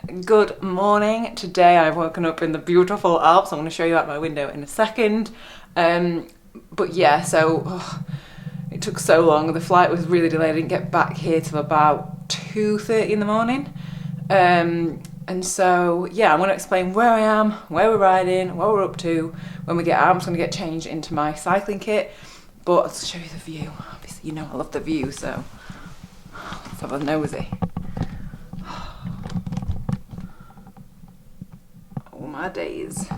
Good morning. Today I've woken up in the beautiful Alps. I'm going to show you out my window in a second. But yeah, it took so long. The flight was really delayed. I didn't get back here till about 2:30 in the morning. And so yeah, I'm going to explain where I am, where we're riding, what we're up to. When we get out, I'm just going to get changed into my cycling kit. But I'll show you the view. Obviously, you know I love the view, so let's have a nosy. Oh my days. Oh,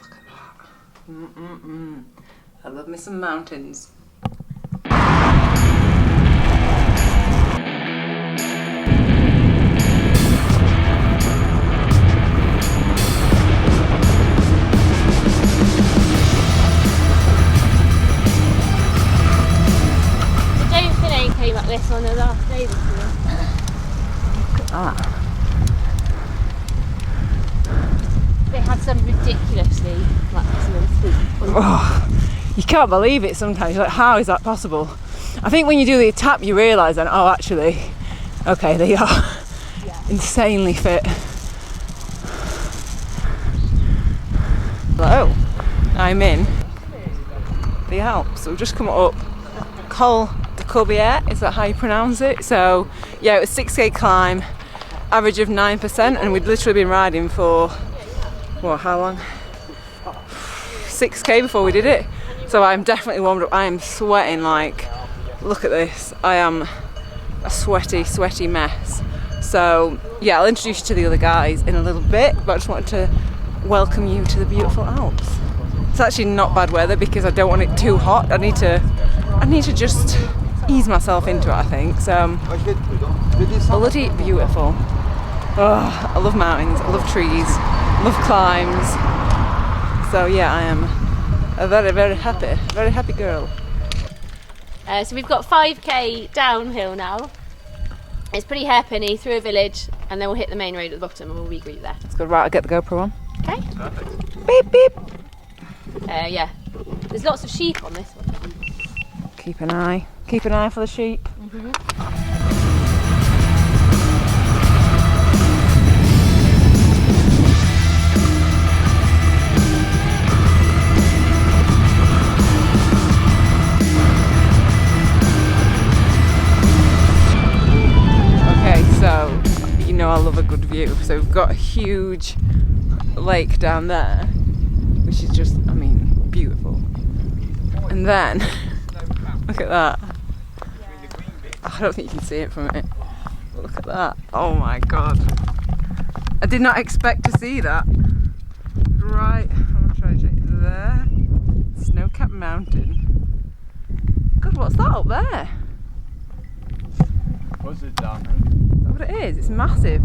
look at that. I love me some mountains. Came up this on the last day this year. Look at that. They had some ridiculously maximum speed. Oh, you can't believe it sometimes. You're like, how is that possible? I think when you do the tap, you realise then, oh, actually, okay, they are insanely fit. Hello, I'm in the Alps. So we've just come up Col de Corbière, is that how you pronounce it? So yeah, it was 6k climb, average of 9%, and we'd literally been riding for, what, how long? 6k before we did it. So I'm definitely warmed up. I am sweating, like, look at this. I am a sweaty mess. So yeah, I'll introduce you to the other guys in a little bit, but I just wanted to welcome you to the beautiful Alps. It's actually not bad weather because I don't want it too hot. I need to just ease myself into it, I think. So bloody beautiful. Oh, I love mountains, I love trees, I love climbs. So yeah, I am a very happy girl. So we've got 5k downhill now. It's pretty hairpinny through a village, and then we'll hit the main road at the bottom and we'll regroup there. Let's go. Right, I'll get the GoPro on. Okay. Perfect. Beep beep. Yeah. There's lots of sheep on this one. Keep an eye for the sheep. Okay, so you know I love a good view. So we've got a huge lake down there, which is just, I mean, beautiful. And then look at that. I don't think you can see it from it. But look at that. Oh my god. I did not expect to see that. Right, I'm going to try to change there. Snowcap Mountain. God, what's that up there? What's it down? Is that what it is? It's massive.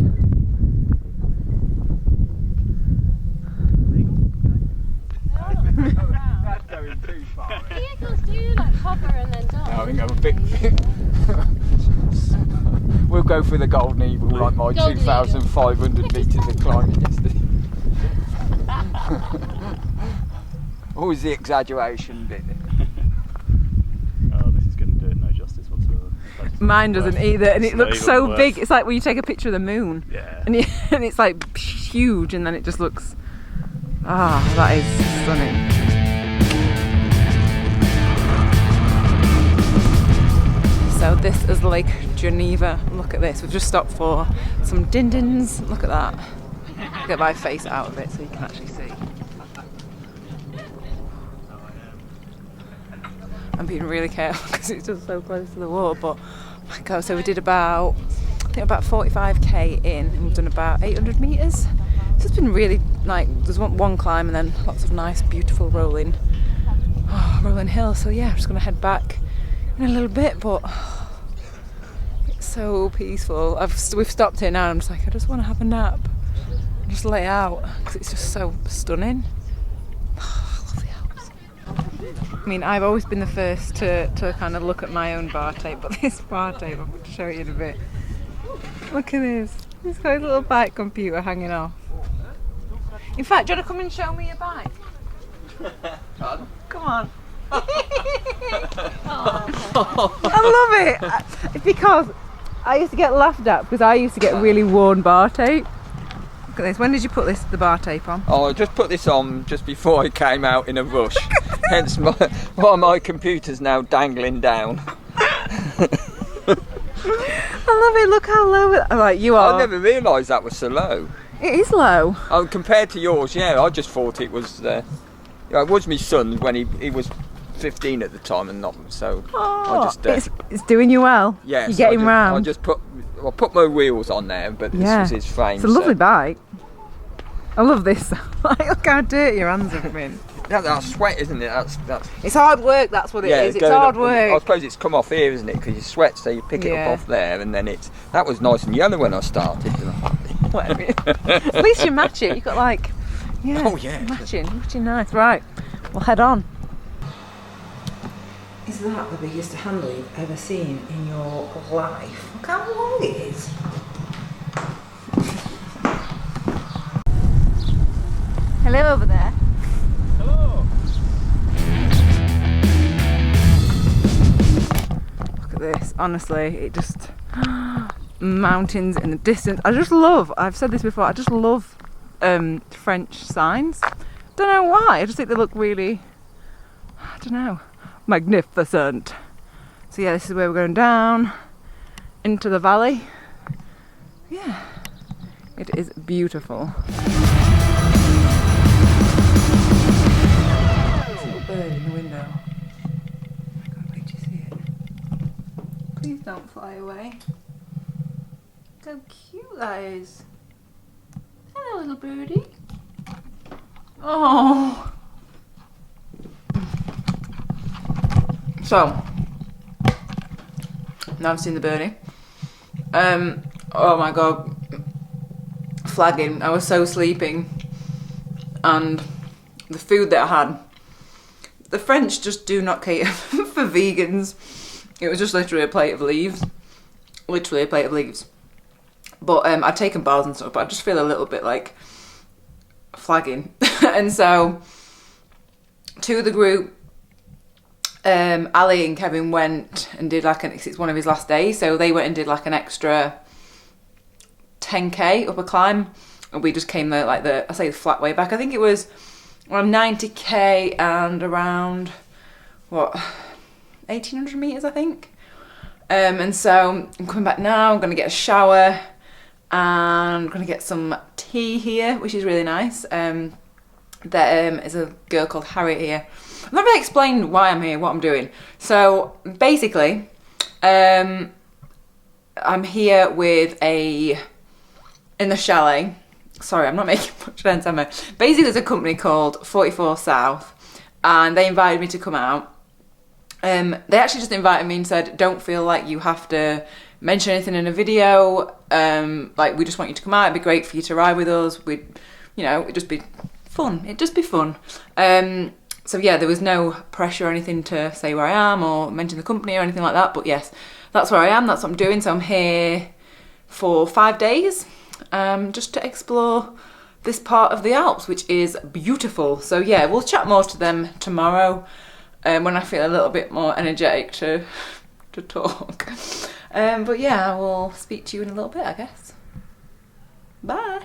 That's going too far. Vehicles do like hover and then die. I think I'm a bit. We'll go for the Golden Eagle, like my Golden 2,500 metres of climbing yesterday. Always the exaggeration bit. Oh, this is going to do it no justice whatsoever. Mine doesn't either, and it looks so big. It's like when you take a picture of the moon, Yeah. and it's like huge, and then it just looks. That is stunning. So this is Lake Geneva. Look at this. We've just stopped for some din-dins. Look at that. Get my face out of it so you can actually see. I'm being really careful because it's just so close to the wall. But oh my god! So we did about 45k in, and we've done about 800 meters. So it's been really, like, there's one climb and then lots of nice, beautiful rolling hills. So yeah, I'm just gonna head back in a little bit, but it's so peaceful. We've stopped here now, and I'm just like, I just want to have a nap and just lay out because it's just so stunning. I love the Alps. I mean, I've always been the first to kind of look at my own bar tape, but this bar tape, I'm going to show you in a bit. Look at this. It's got a little bike computer hanging off. In fact, do you want to come and show me your bike? Come on. I love it because I used to get laughed at because I used to get really worn bar tape. Look at this. When did you put the bar tape on? Oh, I just put this on just before I came out in a rush. Hence why my computer's now dangling down. I love it. Look how low it. Like you are. I never realised that was so low. It is low. Oh, compared to yours, yeah, I just thought it was. It was my son when he was 15 at the time and not so. I just. It's doing you well. Yeah, you're getting round. I just put my wheels on there, but this was his frame. It's a lovely bike. I love this. Like, look how dirty your hands have been. That's sweat, isn't it? That's. It's hard work. That's what it is. It's hard work. I suppose it's come off here, isn't it? Because you sweat, so you pick it up off there, and then that was nice and yellow when I started. Whatever. At least you match it. You've got like, oh yeah, matching nice. Right, we'll head on. Is that the biggest handle you've ever seen in your life? Look how long it is. Hello over there. Hello. Look at this. Honestly, it just mountains in the distance. I've said this before, I just love French signs. Don't know why, I just think they look really, I don't know, magnificent. So yeah, this is where we're going down into the valley. Yeah, it is beautiful. There's a little bird in the window. Oh my god, wait till you see it. Please don't fly away. Look how cute that is. Hello, little birdie. Oh. So, now I've seen the birdie. Oh my god. Flagging. I was so sleeping. And the food that I had. The French just do not cater for vegans. It was just literally a plate of leaves. Literally a plate of leaves. But I'd taken bars and stuff, but I just feel a little bit like flagging. And so, two of the group, Ali and Kevin went and did it's one of his last days, so they went and did like an extra 10k up a climb, and we just came the the flat way back. I think it was around 90k and around, 1800 metres I think. And so I'm coming back now, I'm going to get a shower, and I'm going to get some tea here, which is really nice. There is a girl called Harriet here. I've not really explained why I'm here, what I'm doing. So basically, I'm here in the chalet. Sorry, I'm not making much sense, am I? Basically, there's a company called 44 South, and they invited me to come out. They actually just invited me and said, don't feel like you have to mention anything in a video. We just want you to come out. It'd be great for you to ride with us. It'd just be fun. It'd just be fun. So yeah, there was no pressure or anything to say where I am or mention the company or anything like that. But yes, that's where I am. That's what I'm doing. So I'm here for 5 days, just to explore this part of the Alps, which is beautiful. So yeah, we'll chat more to them tomorrow, when I feel a little bit more energetic to talk. But yeah, I will speak to you in a little bit, I guess. Bye.